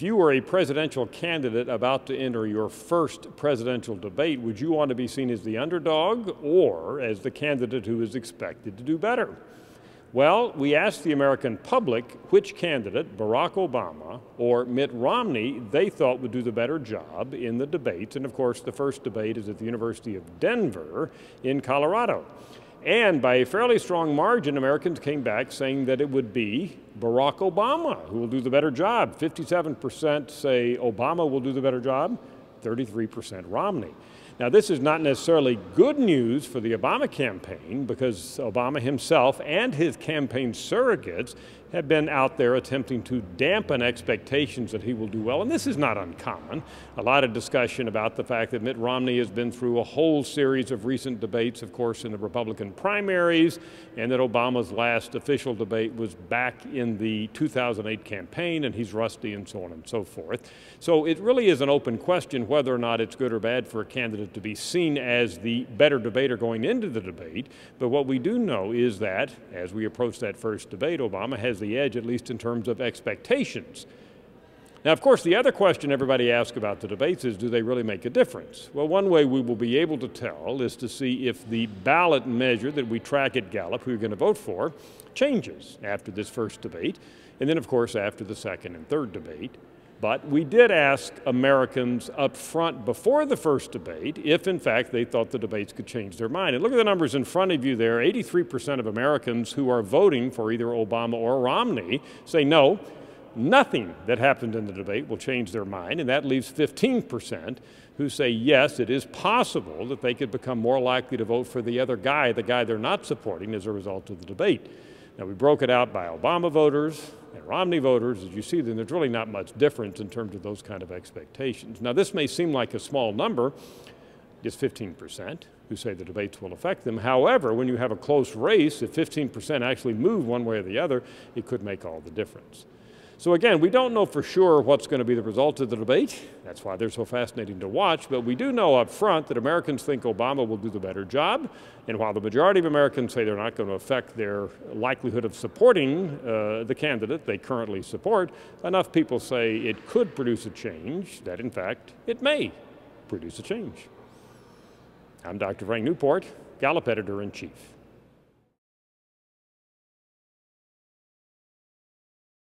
If you were a presidential candidate about to enter your first presidential debate, would you want to be seen as the underdog or as the candidate who is expected to do better? Well, we asked the American public which candidate, Barack Obama or Mitt Romney, they thought would do the better job in the debates. And of course, the first debate is at the University of Denver in Colorado. And by a fairly strong margin, Americans came back saying that it would be Barack Obama who will do the better job. 57% say Obama will do the better job, 33% Romney. Now, this is not necessarily good news for the Obama campaign because Obama himself and his campaign surrogates have been out there attempting to dampen expectations that he will do well, and this is not uncommon. A lot of discussion about the fact that Mitt Romney has been through a whole series of recent debates, of course, in the Republican primaries, and that Obama's last official debate was back in the 2008 campaign, and he's rusty and so on and so forth. So it really is an open question whether or not it's good or bad for a candidate to be seen as the better debater going into the debate, but what we do know is that, as we approach that first debate, Obama has the edge, at least in terms of expectations. Now, of course, the other question everybody asks about the debates is, do they really make a difference? Well, one way we will be able to tell is to see if the ballot measure that we track at Gallup, who you're going to vote for, changes after this first debate, and then, of course, after the second and third debate. But we did ask Americans up front before the first debate if, in fact, they thought the debates could change their mind. And look at the numbers in front of you there. 83% of Americans who are voting for either Obama or Romney say no, nothing that happened in the debate will change their mind. And that leaves 15% who say yes, it is possible that they could become more likely to vote for the other guy, the guy they're not supporting, as a result of the debate. Now, we broke it out by Obama voters and Romney voters. As you see, then there's really not much difference in terms of those kind of expectations. Now, this may seem like a small number, just 15% who say the debates will affect them. However, when you have a close race, if 15% actually move one way or the other, it could make all the difference. So again, we don't know for sure what's going to be the result of the debate. That's why they're so fascinating to watch. But we do know up front that Americans think Obama will do the better job. And while the majority of Americans say they're not going to affect their likelihood of supporting the candidate they currently support, enough people say it could produce a change that, in fact, it may produce a change. I'm Dr. Frank Newport, Gallup Editor-in-Chief.